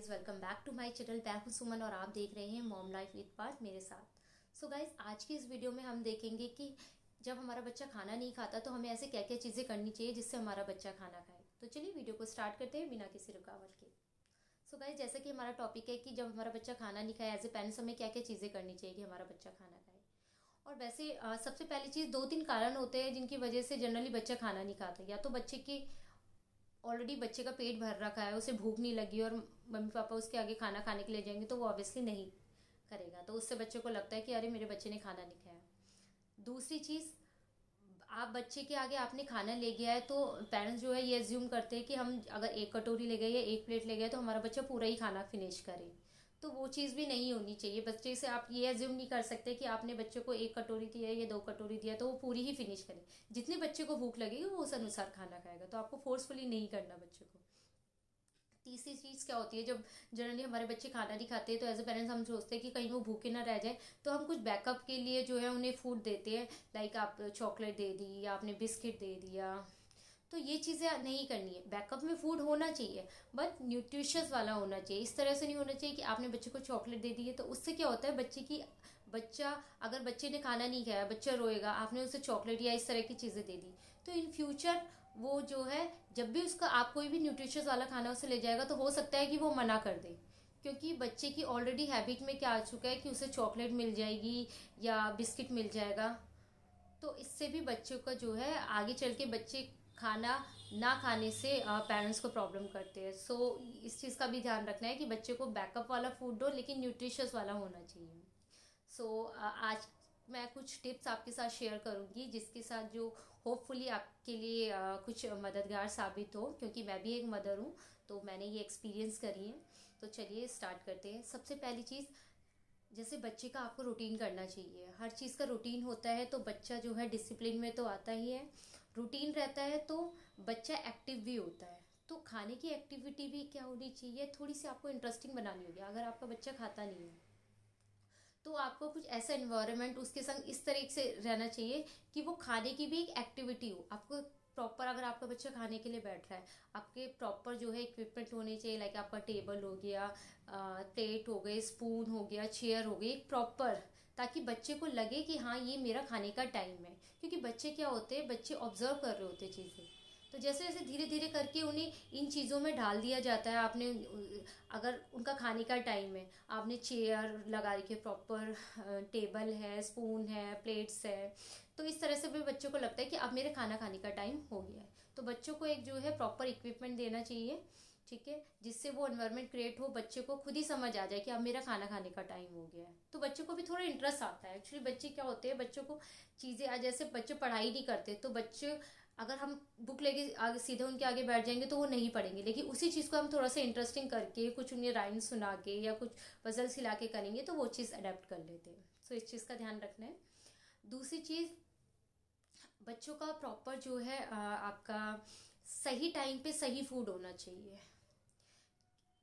Guys, welcome back to my channel. मैं हूं सुमन और आप देख रहे हैं मॉम लाइफ विद पार्थ मेरे साथ। सो गाइज, आज की इस वीडियो में हम देखेंगे कि जब हमारा बच्चा खाना नहीं खाता तो हमें ऐसे क्या क्या चीज़ें करनी चाहिए जिससे हमारा बच्चा खाना खाए। तो चलिए वीडियो को स्टार्ट करते हैं बिना किसी रुकावट के। सो गाइज, जैसे कि हमारा टॉपिक है कि जब हमारा बच्चा खाना नहीं खाए, एज ए पेरेंट्स हमें क्या क्या चीज़ें करनी चाहिए कि हमारा बच्चा खाना खाए। और वैसे सबसे पहली चीज़, दो तीन कारण होते हैं जिनकी वजह से जनरली बच्चा खाना नहीं खाता। या तो बच्चे की ऑलरेडी बच्चे का पेट भर रखा है, उसे भूख नहीं लगी और मम्मी पापा उसके आगे खाना खाने के लिए जाएंगे तो वो ऑब्वियसली नहीं करेगा, तो उससे बच्चे को लगता है कि अरे मेरे बच्चे ने खाना नहीं खाया। दूसरी चीज़, आप बच्चे के आगे आपने खाना ले गया है तो पेरेंट्स जो है ये एज्यूम करते हैं कि हम अगर एक कटोरी ले गए या एक प्लेट ले गए तो हमारा बच्चा पूरा ही खाना फिनिश करे। तो वो चीज़ भी नहीं होनी चाहिए। बच्चे से आप ये एज्यूम नहीं कर सकते कि आपने बच्चे को एक कटोरी दिया या दो कटोरी दिया तो वो पूरी ही फिनिश करे। जितने बच्चे को भूख लगेगी वो उस अनुसार खाना खाएगा, तो आपको फोर्सफुली नहीं करना बच्चे को। तीसरी चीज़ क्या होती है, जब जनरली हमारे बच्चे खाना नहीं खाते तो एज ए पेरेंट्स हम सोचते हैं कि कहीं वो भूखे ना रह जाए, तो हम कुछ बैकअप के लिए जो है उन्हें फूड देते हैं। लाइक आप चॉकलेट दे दी या आपने बिस्किट दे दिया। तो ये चीज़ें नहीं करनी है। बैकअप में फूड होना चाहिए बट न्यूट्रिशियस वाला होना चाहिए। इस तरह से नहीं होना चाहिए कि आपने बच्चे को चॉकलेट दे दी है तो उससे क्या होता है बच्चा अगर बच्चे ने खाना नहीं खाया, बच्चा रोएगा, आपने उसे चॉकलेट या इस तरह की चीज़ें दे दी तो इन फ्यूचर वो जो है जब भी उसका आप कोई भी न्यूट्रिशियस वाला खाना उसे ले जाएगा तो हो सकता है कि वो मना कर दे, क्योंकि बच्चे की ऑलरेडी हैबिट में क्या आ चुका है कि उसे चॉकलेट मिल जाएगी या बिस्किट मिल जाएगा। तो इससे भी बच्चों का जो है आगे चल के बच्चे खाना ना खाने से पेरेंट्स को प्रॉब्लम करते हैं। सो इस चीज़ का भी ध्यान रखना है कि बच्चे को बैकअप वाला फूड दो लेकिन न्यूट्रिशियस वाला होना चाहिए। सो आज मैं कुछ टिप्स आपके साथ शेयर करूंगी जिसके साथ जो होपफुली आपके लिए कुछ मददगार साबित हो, क्योंकि मैं भी एक मदर हूँ तो मैंने ये एक्सपीरियंस करी है। तो चलिए स्टार्ट करते हैं। सबसे पहली चीज़, जैसे बच्चे का आपको रूटीन करना चाहिए। हर चीज़ का रूटीन होता है तो बच्चा जो है डिसिप्लिन में तो आता ही है। रूटीन रहता है तो बच्चा एक्टिव भी होता है। तो खाने की एक्टिविटी भी क्या होनी चाहिए, थोड़ी सी आपको इंटरेस्टिंग बनानी होगी। अगर आपका बच्चा खाता नहीं है तो आपको कुछ ऐसा एनवायरनमेंट उसके संग इस तरीके से रहना चाहिए कि वो खाने की भी एक एक्टिविटी हो। आपको प्रॉपर, अगर आपका बच्चा खाने के लिए बैठ रहा है, आपके प्रॉपर जो है इक्विपमेंट होने चाहिए। लाइक आपका टेबल हो गया, प्लेट हो गई, स्पून हो गया, चेयर हो गई, एक प्रॉपर, ताकि बच्चे को लगे कि हाँ ये मेरा खाने का टाइम है। क्योंकि बच्चे क्या होते हैं, बच्चे ऑब्जर्व कर रहे होते चीज़ें। तो जैसे जैसे धीरे धीरे करके उन्हें इन चीज़ों में ढाल दिया जाता है। आपने अगर उनका खाने का टाइम है, आपने चेयर लगा रखी है, प्रॉपर टेबल है, स्पून है, प्लेट्स है, तो इस तरह से भी बच्चों को लगता है कि अब मेरे खाना खाने का टाइम हो गया है। तो बच्चों को एक जो है प्रॉपर इक्विपमेंट देना चाहिए, ठीक है, जिससे वो एनवायरनमेंट क्रिएट हो, बच्चे को खुद ही समझ आ जाए कि अब मेरा खाना खाने का टाइम हो गया है। तो बच्चे को भी थोड़ा इंटरेस्ट आता है। एक्चुअली बच्चे क्या होते हैं, बच्चों को चीज़ें, जैसे बच्चे पढ़ाई नहीं करते तो बच्चे अगर हम बुक लेके आगे सीधे उनके आगे बैठ जाएंगे तो वो नहीं पढ़ेंगे, लेकिन उसी चीज़ को हम थोड़ा सा इंटरेस्टिंग करके कुछ उन्हें राइम सुना के या कुछ पजल्स खिला के करेंगे तो वो चीज़ अडेप्ट कर लेते हैं। सो इस चीज़ का ध्यान रखना है। दूसरी चीज़, बच्चों का प्रॉपर जो है आपका सही टाइम पे सही फूड होना चाहिए।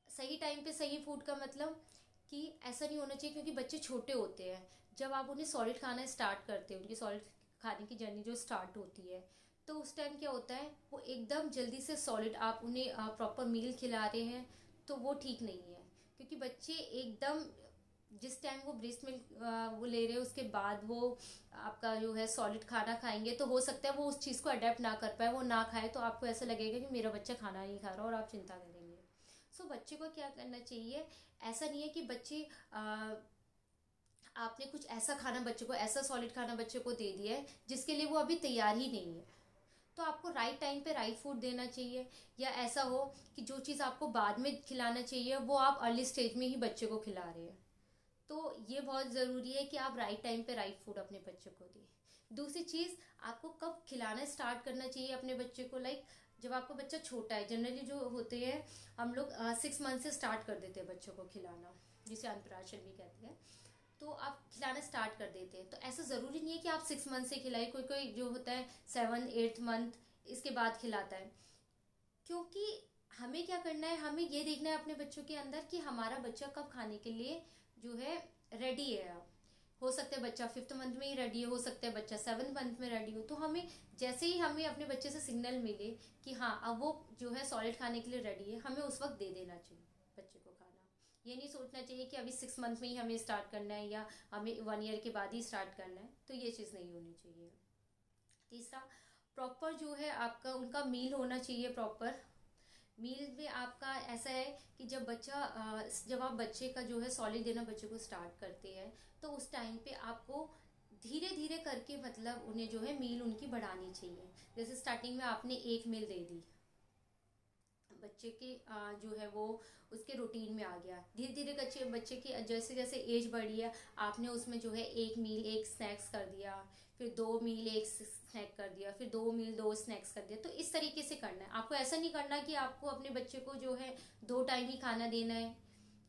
सही टाइम पे सही फूड का मतलब कि ऐसा नहीं होना चाहिए, क्योंकि बच्चे छोटे होते हैं, जब आप उन्हें सॉलिड खाना स्टार्ट करते हैं, उनकी सॉलिड खाने की जर्नी जो स्टार्ट होती है, तो उस टाइम क्या होता है, वो एकदम जल्दी से सॉलिड आप उन्हें प्रॉपर मील खिला रहे हैं तो वो ठीक नहीं है। क्योंकि बच्चे एकदम जिस टाइम वो ब्रेस्ट मिल्क वो ले रहे हैं उसके बाद वो आपका जो है सॉलिड खाना खाएंगे तो हो सकता है वो उस चीज़ को अडेप्ट ना कर पाए, वो ना खाए, तो आपको ऐसा लगेगा कि मेरा बच्चा खाना नहीं खा रहा और आप चिंता करेंगे। सो बच्चे को क्या करना चाहिए, ऐसा नहीं है कि बच्चे आपने कुछ ऐसा खाना बच्चे को, ऐसा सॉलिड खाना बच्चे को दे दिया है जिसके लिए वो अभी तैयार ही नहीं है। तो आपको राइट टाइम पे राइट फूड देना चाहिए। या ऐसा हो कि जो चीज़ आपको बाद में खिलाना चाहिए वो आप अर्ली स्टेज में ही बच्चे को खिला रहे हैं। तो ये बहुत ज़रूरी है कि आप राइट टाइम पे राइट फूड अपने बच्चे को दें। दूसरी चीज़, आपको कब खिलाना स्टार्ट करना चाहिए अपने बच्चे को। लाइक जब आपका बच्चा छोटा है, जनरली जो होते हैं हम लोग 6 मंथ से स्टार्ट कर देते हैं बच्चों को खिलाना, जिसे अनप्राशन भी कहते हैं। तो आप खिलाना स्टार्ट कर देते हैं। तो ऐसा ज़रूरी नहीं है कि आप 6 मंथ से खिलाए, कोई कोई जो होता है 7 8 मंथ इसके बाद खिलाता है। क्योंकि हमें क्या करना है, हमें ये देखना है अपने बच्चों के अंदर कि हमारा बच्चा कब खाने के लिए जो है रेडी है। हो सकता है बच्चा 5th मंथ में ही रेडी हो सकता है बच्चा 7th मंथ में रेडी हो। तो हमें जैसे ही हमें अपने बच्चे से सिग्नल मिले कि हाँ अब वो जो है सॉलिड खाने के लिए रेडी है, हमें उस वक्त दे देना चाहिए बच्चे को खाना। ये नहीं सोचना चाहिए कि अभी 6 मंथ में ही हमें स्टार्ट करना है या हमें 1 ईयर के बाद ही स्टार्ट करना है, तो ये चीज़ नहीं होनी चाहिए। तीसरा, प्रॉपर जो है आपका उनका मील होना चाहिए। प्रॉपर मील में आपका ऐसा है कि जब आप बच्चे का जो है सॉलिड देना बच्चे को स्टार्ट करते हैं, तो उस टाइम पे आपको धीरे धीरे करके मतलब उन्हें जो है मील उनकी बढ़ानी चाहिए। जैसे स्टार्टिंग में आपने एक मील दे दी, बच्चे के जो है वो उसके रूटीन में आ गया। धीरे धीरे बच्चे की जैसे जैसे एज बढ़ी है, आपने उसमें जो है एक मील एक स्नैक्स कर दिया, फिर 2 मील एक स्नैक कर दिया, फिर 2 मील 2 स्नैक्स कर दिया। तो इस तरीके से करना है आपको। ऐसा नहीं करना कि आपको अपने बच्चे को जो है 2 टाइम ही खाना देना है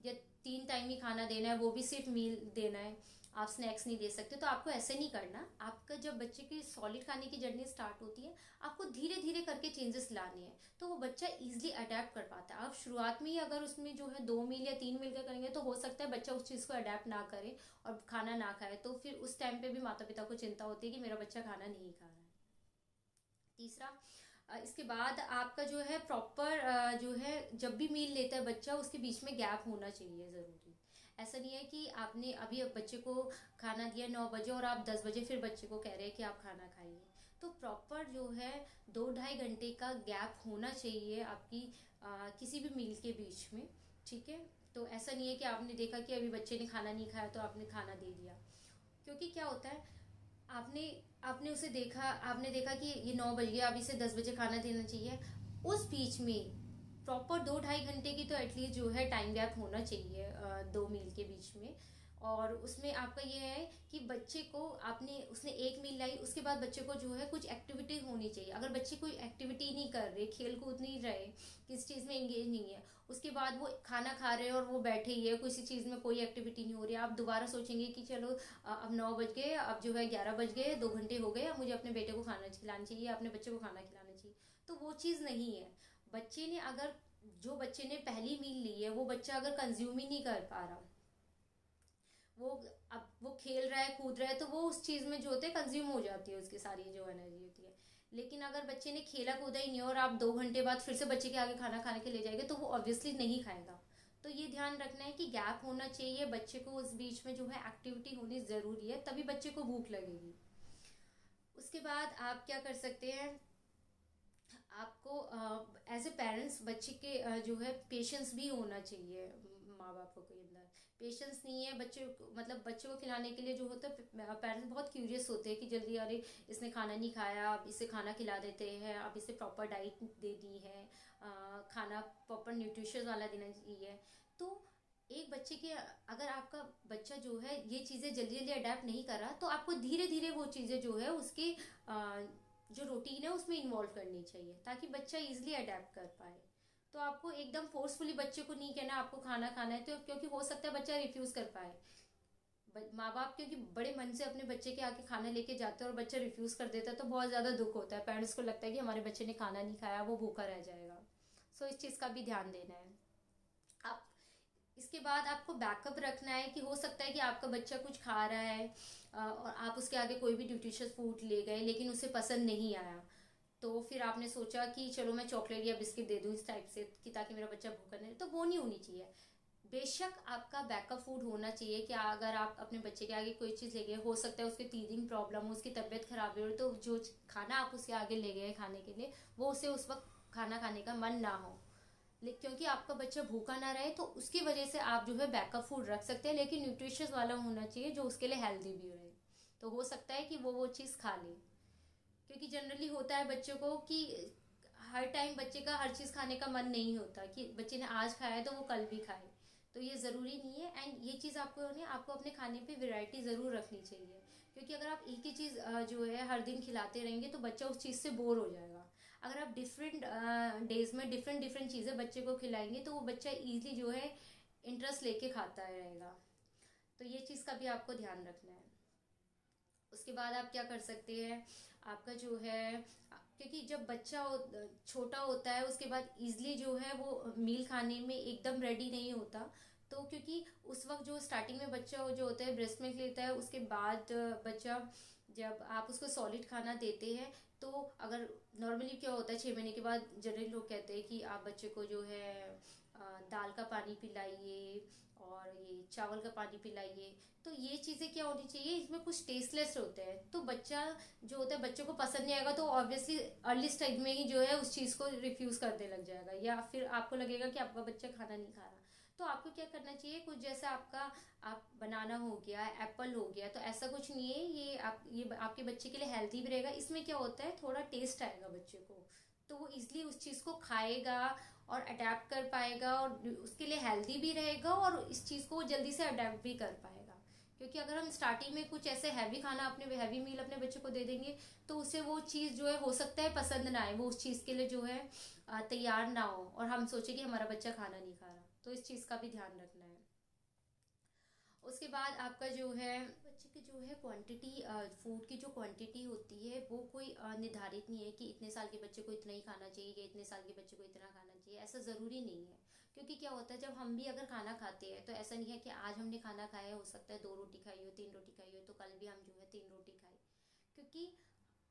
या 3 टाइम ही खाना देना है, वो भी सिर्फ मील देना है, आप स्नैक्स नहीं दे सकते। तो आपको ऐसे नहीं करना। आपका जब बच्चे की सॉलिड खाने की जर्नी स्टार्ट होती है, आपको धीरे धीरे करके चेंजेस लाने हैं, तो वो बच्चा इजीली अडेप्ट कर पाता है। आप शुरुआत में ही अगर उसमें जो है 2 मील या 3 मील का करेंगे, तो हो सकता है बच्चा उस चीज़ को अडेप्ट ना करे और खाना ना खाए, तो फिर उस टाइम पे भी माता पिता को चिंता होती है कि मेरा बच्चा खाना नहीं खा रहा है। तीसरा, इसके बाद आपका जो है प्रॉपर जो है जब भी मील लेता है बच्चा, उसके बीच में गैप होना चाहिए ज़रूरी। ऐसा नहीं है कि आपने अभी अब बच्चे को खाना दिया 9 बजे और आप 10 बजे फिर बच्चे को कह रहे हैं कि आप खाना खाइए। तो प्रॉपर जो है 2-2.5 घंटे का गैप होना चाहिए आपकी किसी भी मील के बीच में, ठीक है। तो ऐसा नहीं है कि आपने देखा कि अभी बच्चे ने खाना नहीं खाया तो आपने खाना दे दिया। क्योंकि क्या होता है, आपने आपने उसे देखा, आपने देखा कि ये 9 बज गया, अब इसे 10 बजे खाना देना चाहिए। उस बीच में प्रॉपर 2-2.5 घंटे की तो एटलीस्ट जो है टाइम गैप होना चाहिए 2 मील के बीच में। और उसमें आपका ये है कि बच्चे को उसने एक मील लाई, उसके बाद बच्चे को जो है कुछ एक्टिविटी होनी चाहिए। अगर बच्चे कोई एक्टिविटी नहीं कर रहे, खेल कूद नहीं रहे, किसी चीज़ में एंगेज नहीं है, उसके बाद वो खाना खा रहे हैं और वो बैठे ही है, किसी चीज़ में कोई एक्टिविटी नहीं हो रही है, आप दोबारा सोचेंगे कि चलो अब 9 बज गए, अब जो है 11 बज गए, 2 घंटे हो गए, अब मुझे अपने बेटे को खाना खिलाना चाहिए, अपने बच्चे को खाना खिलाना चाहिए, तो वो चीज़ नहीं है। बच्चे ने अगर जो बच्चे ने पहली मील ली है, वो बच्चा अगर कंज्यूम ही नहीं कर पा रहा, वो अब वो खेल रहा है कूद रहा है, तो वो उस चीज़ में जो होते हैं कंज्यूम हो जाती है उसकी सारी जो एनर्जी होती है। लेकिन अगर बच्चे ने खेला कूदा ही नहीं और आप 2 घंटे बाद फिर से बच्चे के आगे खाना खाने के ले जाएंगे, तो वो ऑब्वियसली नहीं खाएगा। तो ये ध्यान रखना है कि गैप होना चाहिए, बच्चे को उस बीच में जो है एक्टिविटी होनी ज़रूरी है, तभी बच्चे को भूख लगेगी। उसके बाद आप क्या कर सकते हैं, आपको एज ए पेरेंट्स बच्चे के जो है पेशेंस भी होना चाहिए। माँ बाप के अंदर पेशेंस नहीं है, बच्चे मतलब बच्चे को खिलाने के लिए जो होता है, पेरेंट्स बहुत क्यूरियस होते हैं कि जल्दी अरे इसने खाना नहीं खाया, अब इसे खाना खिला देते हैं, अब इसे प्रॉपर डाइट दे दी है, खाना प्रॉपर न्यूट्रिशियस वाला देना चाहिए। तो एक बच्चे के अगर आपका बच्चा जो है ये चीज़ें जल्दी जल्दी अडेप्ट नहीं कर रहा, तो आपको धीरे धीरे वो चीज़ें जो है उसकी जो रूटीन है उसमें इन्वॉल्व करनी चाहिए, ताकि बच्चा इजिली अडेप्ट कर पाए। तो आपको एकदम फोर्सफुली बच्चे को नहीं कहना आपको खाना खाना है, तो क्योंकि हो सकता है बच्चा रिफ्यूज कर पाए। माँ बाप क्योंकि बड़े मन से अपने बच्चे के आके खाना लेके जाते हैं और बच्चा रिफ्यूज कर देता है, तो बहुत ज़्यादा दुख होता है। पेरेंट्स को लगता है कि हमारे बच्चे ने खाना नहीं खाया, वो भूखा रह जाएगा। सो इस चीज़ का भी ध्यान देना है। आप इसके बाद आपको बैकअप रखना है कि हो सकता है कि आपका बच्चा कुछ खा रहा है और आप उसके आगे कोई भी न्यूट्रिशियस फूड ले गए लेकिन उसे पसंद नहीं आया, तो फिर आपने सोचा कि चलो मैं चॉकलेट या बिस्किट दे दूँ इस टाइप से कि ताकि मेरा बच्चा भूखा नहीं, तो वो नहीं होनी चाहिए। बेशक आपका बैकअप फूड होना चाहिए कि अगर आप अपने बच्चे के आगे कोई चीज़ ले गए, हो सकता है उसके टीथिंग प्रॉब्लम हो, उसकी तबीयत खराब हो, तो जो खाना आप उसके आगे ले गए खाने के लिए, वो उसे उस वक्त खाना खाने का मन ना हो, क्योंकि आपका बच्चा भूखा ना रहे, तो उसकी वजह से आप जो है बैकअप फूड रख सकते हैं, लेकिन न्यूट्रिशियस वाला होना चाहिए जो उसके लिए हेल्दी भी रहे। तो हो सकता है कि वो चीज़ खा ले, क्योंकि जनरली होता है बच्चों को कि हर टाइम बच्चे का हर चीज़ खाने का मन नहीं होता कि बच्चे ने आज खाया है तो वो कल भी खाए, तो ये ज़रूरी नहीं है। एंड ये चीज़ आपको अपने खाने पे वैरायटी ज़रूर रखनी चाहिए, क्योंकि अगर आप एक ही चीज़ जो है हर दिन खिलाते रहेंगे तो बच्चा उस चीज़ से बोर हो जाएगा। अगर आप डिफरेंट डेज में डिफरेंट डिफरेंट चीज़ें बच्चे को खिलाएंगे, तो वो बच्चा ईजिली जो है इंटरेस्ट लेके खाता रहेगा। तो ये चीज़ का भी आपको ध्यान रखना है। उसके बाद आप क्या कर सकते हैं, आपका जो है क्योंकि जब बच्चा छोटा होता है, उसके बाद इजली जो है वो मील खाने में एकदम रेडी नहीं होता, तो क्योंकि उस वक्त जो स्टार्टिंग में बच्चा जो होता है ब्रेस्ट मिल्क लेता है, उसके बाद बच्चा जब आप उसको सॉलिड खाना देते हैं, तो अगर नॉर्मली क्या होता है 6 महीने के बाद जनरली लोग कहते हैं कि आप बच्चे को जो है दाल का पानी पिलाइए और ये चावल का पानी पिलाइए। तो ये चीज़ें क्या होनी चाहिए, इसमें कुछ टेस्टलेस होते हैं, तो बच्चा जो होता है बच्चों को पसंद नहीं आएगा, तो ऑब्वियसली अर्ली स्टेज में ही जो है उस चीज़ को रिफ्यूज़ करने लग जाएगा, या फिर आपको लगेगा कि आपका बच्चा खाना नहीं खा रहा। तो आपको क्या करना चाहिए, कुछ जैसा आपका आप बनाना हो गया, एप्पल हो गया, तो ऐसा कुछ नहीं है, ये आपके बच्चे के लिए हेल्थी भी रहेगा। इसमें क्या होता है, थोड़ा टेस्ट आएगा बच्चे को, तो वो इजली उस चीज़ को खाएगा और अडेप्ट कर पाएगा, और उसके लिए हेल्दी भी रहेगा, और इस चीज़ को वो जल्दी से अडेप्ट भी कर पाएगा। क्योंकि अगर हम स्टार्टिंग में कुछ ऐसे हैवी खाना अपने हैवी मील अपने बच्चे को दे देंगे, तो उसे वो चीज़ जो है हो सकता है पसंद ना आए, वो उस चीज़ के लिए जो है तैयार ना हो, और हम सोचे कि हमारा बच्चा खाना नहीं खा रहा। तो इस चीज़ का भी ध्यान रखना है। उसके बाद आपका जो है बच्चे की जो है क्वांटिटी, फूड की जो क्वांटिटी होती है वो कोई निर्धारित नहीं है कि इतने साल के बच्चे को इतना ही खाना चाहिए या इतने साल के बच्चे को इतना खाना चाहिए, ऐसा ज़रूरी नहीं है। क्योंकि क्या होता है, जब हम भी अगर खाना खाते हैं तो ऐसा नहीं है कि आज हमने खाना खाया, हो सकता है 2 रोटी खाई हो, 3 रोटी खाई हो, तो कल भी हम जो है 3 रोटी खाए। क्योंकि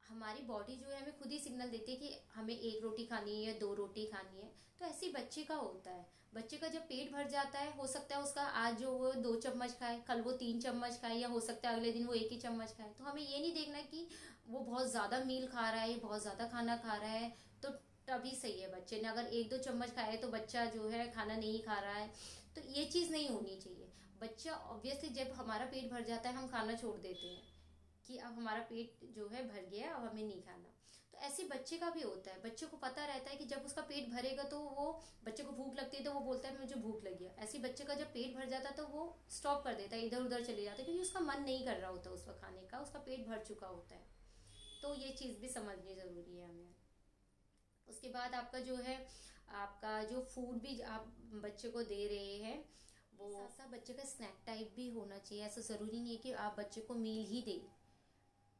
हमारी बॉडी जो है हमें खुद ही सिग्नल देती है कि हमें 1 रोटी खानी है या 2 रोटी खानी है। तो ऐसे ही बच्चे का होता है, बच्चे का जब पेट भर जाता है, हो सकता है उसका आज जो वो 2 चम्मच खाए, कल वो 3 चम्मच खाए, या हो सकता है अगले दिन वो 1 ही चम्मच खाए। तो हमें ये नहीं देखना कि वो बहुत ज़्यादा मील खा रहा है, बहुत ज़्यादा खाना खा रहा है, तो तभी सही है। बच्चे ने अगर 1-2 चम्मच खाए तो बच्चा जो है खाना नहीं खा रहा है, तो ये चीज़ नहीं होनी चाहिए। बच्चा ऑब्वियसली जब हमारा पेट भर जाता है हम खाना छोड़ देते हैं कि अब हमारा पेट जो है भर गया, अब हमें नहीं खाना। तो ऐसे बच्चे का भी होता है, बच्चे को पता रहता है कि जब उसका पेट भरेगा तो वो, बच्चे को भूख लगती है तो वो बोलता है मुझे भूख लगी है। ऐसे बच्चे का जब पेट भर जाता है तो वो स्टॉप कर देता है, इधर उधर चले जाता है, क्योंकि उसका मन नहीं कर रहा होता उस वक्त खाने का, उसका पेट भर चुका होता है। तो ये चीज़ भी समझनी ज़रूरी है हमें। उसके बाद आपका जो है, आपका जो फूड भी आप बच्चे को दे रहे हैं, वो साथ साथ बच्चे का स्नैक टाइप भी होना चाहिए। ऐसा ज़रूरी नहीं है कि आप बच्चे को मील ही दें।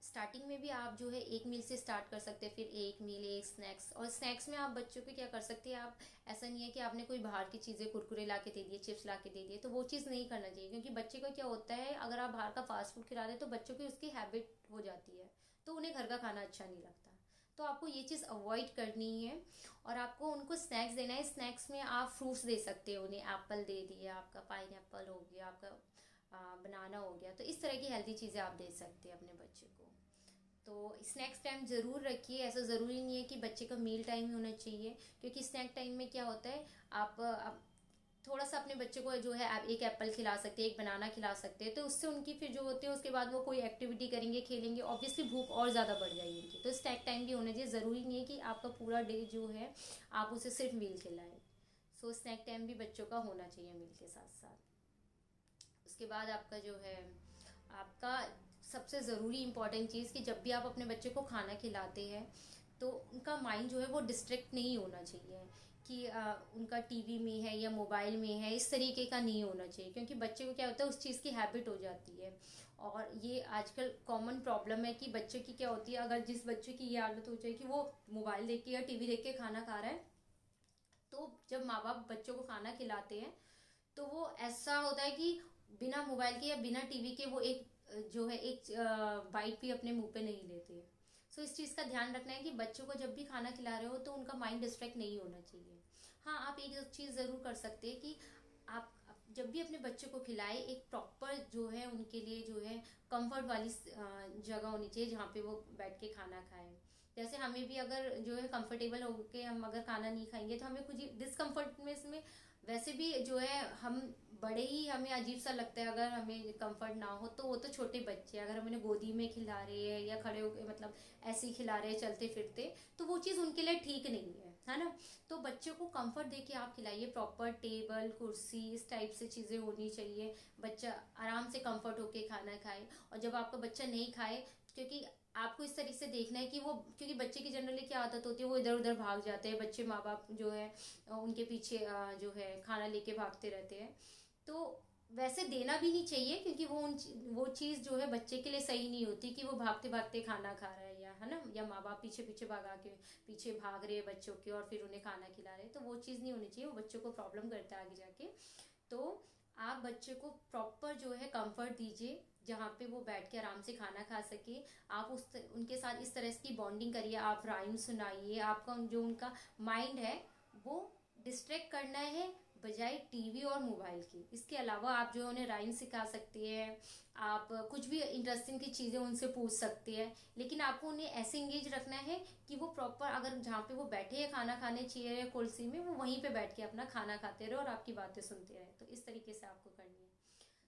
स्टार्टिंग में भी आप जो है एक मील से स्टार्ट कर सकते हैं, फिर एक मील, एक स्नैक्स। और स्नैक्स में आप बच्चों को क्या कर सकते हैं, आप ऐसा नहीं है कि आपने कोई बाहर की चीज़ें, कुरकुरे ला के दे दिए, चिप्स ला के दे दिए, तो वो चीज़ नहीं करना चाहिए। क्योंकि बच्चे को क्या होता है, अगर आप बाहर का फास्ट फूड खिला रहे हैं तो बच्चों की उसकी हैबिट हो जाती है, तो उन्हें घर का खाना अच्छा नहीं लगता। तो आपको ये चीज़ अवॉइड करनी है, और आपको उनको स्नैक्स देना है। स्नैक्स में आप फ्रूट्स दे सकते हो, उन्हें एप्पल दे दिया, आपका पाइनएप्पल हो गया, आपका बनाना हो गया, तो इस तरह की हेल्दी चीज़ें आप दे सकते हैं अपने बच्चे को। तो स्नैक्स टाइम ज़रूर रखिए, ऐसा ज़रूरी नहीं है कि बच्चे का मील टाइम ही होना चाहिए। क्योंकि स्नैक टाइम में क्या होता है, आप थोड़ा सा अपने बच्चे को जो है आप एक एप्पल खिला सकते हैं, एक बनाना खिला सकते हैं, तो उससे उनकी फिर जो होते हैं उसके बाद वो कोई एक्टिविटी करेंगे, खेलेंगे, ऑब्वियसली भूख और ज़्यादा बढ़ जाएगी उनकी। तो स्नैक टाइम भी होना चाहिए, ज़रूरी नहीं है कि आपका पूरा डे जो है आप उसे सिर्फ मील खिलाएं। सो स्नैक टाइम भी बच्चों का होना चाहिए मील के साथ साथ। उसके बाद आपका जो है, आपका सबसे ज़रूरी इंपॉर्टेंट चीज़ कि जब भी आप अपने बच्चे को खाना खिलाते हैं तो उनका माइंड जो है वो डिस्ट्रैक्ट नहीं होना चाहिए कि उनका टीवी में है या मोबाइल में है, इस तरीके का नहीं होना चाहिए। क्योंकि बच्चे को क्या होता है, उस चीज़ की हैबिट हो जाती है। और ये आजकल कॉमन प्रॉब्लम है कि बच्चे की क्या होती है, अगर जिस बच्चे की ये आदत हो जाए कि वो मोबाइल देख के या टीवी देख के खाना खा रहा है, तो जब माँ बाप बच्चों को खाना खिलाते हैं तो वो ऐसा होता है कि बिना मोबाइल के या बिना टीवी के वो एक जो है एक बाइट भी अपने मुंह पे नहीं लेते। सो इस चीज़ का ध्यान रखना है कि बच्चों को जब भी खाना खिला रहे हो तो उनका माइंड डिस्ट्रैक्ट नहीं होना चाहिए। हाँ, आप एक चीज़ ज़रूर कर सकते हैं कि आप जब भी अपने बच्चे को खिलाए, एक प्रॉपर जो है उनके लिए जो है कंफर्ट वाली जगह होनी चाहिए जहाँ पे वो बैठ के खाना खाएं। जैसे हमें भी अगर जो है कंफर्टेबल होके हम अगर खाना नहीं खाएंगे तो हमें कुछ डिस्कम्फर्ट में इसमें वैसे भी जो है हम बड़े ही हमें अजीब सा लगता है अगर हमें कंफर्ट ना हो। तो वो तो छोटे बच्चे, अगर हम उन्हें गोदी में खिला रहे हैं या खड़े होकर मतलब ऐसे ही खिला रहे हैं चलते फिरते, तो वो चीज़ उनके लिए ठीक नहीं है ना। तो बच्चों को कंफर्ट दे के आप खिलाइए, प्रॉपर टेबल कुर्सी इस टाइप से चीज़ें होनी चाहिए, बच्चा आराम से कंफर्ट होके खाना खाए। और जब आपका बच्चा नहीं खाए, क्योंकि आपको इस तरीके से देखना है कि वो, क्योंकि बच्चे की जनरली क्या आदत होती है, वो इधर उधर भाग जाते हैं बच्चे, माँ बाप जो है उनके पीछे जो है खाना लेके भागते रहते हैं। तो वैसे देना भी नहीं चाहिए, क्योंकि वो चीज़ जो है बच्चे के लिए सही नहीं होती कि वो भागते भागते खाना खा रहा है, या है ना, या माँ बाप पीछे पीछे भगा के पीछे भाग रहे हैं बच्चों के और फिर उन्हें खाना खिला रहे हैं, तो वो चीज़ नहीं होनी चाहिए, वो बच्चों को प्रॉब्लम करता है आगे जाके। तो आप बच्चे को प्रॉपर जो है कंफर्ट दीजिए जहाँ पे वो बैठ के आराम से खाना खा सके। आप उनके साथ इस तरह की बॉन्डिंग करिए, आप राइम सुनाइए, आपका जो उनका माइंड है वो डिस्ट्रैक्ट करना है बजाय टीवी और मोबाइल के। इसके अलावा आप जो उन्हें राइम सिखा सकते हैं, आप कुछ भी इंटरेस्टिंग की चीज़ें उनसे पूछ सकते हैं, लेकिन आपको उन्हें ऐसे इंगेज रखना है कि वो प्रॉपर, अगर जहाँ पे वो बैठे हैं खाना खाने चेयर या कुर्सी में, वो वहीं पे बैठ के अपना खाना खाते रहे और आपकी बातें सुनते रहे। तो इस तरीके से आपको करनी है।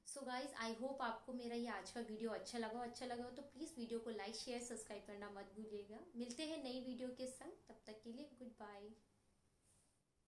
सो गाइज, आई होप आपको मेरा ये आज का वीडियो अच्छा लगा हो तो प्लीज़ वीडियो को लाइक शेयर सब्सक्राइब करना मत भूलिएगा। मिलते हैं नई वीडियो के संग, तब तक के लिए गुड बाय।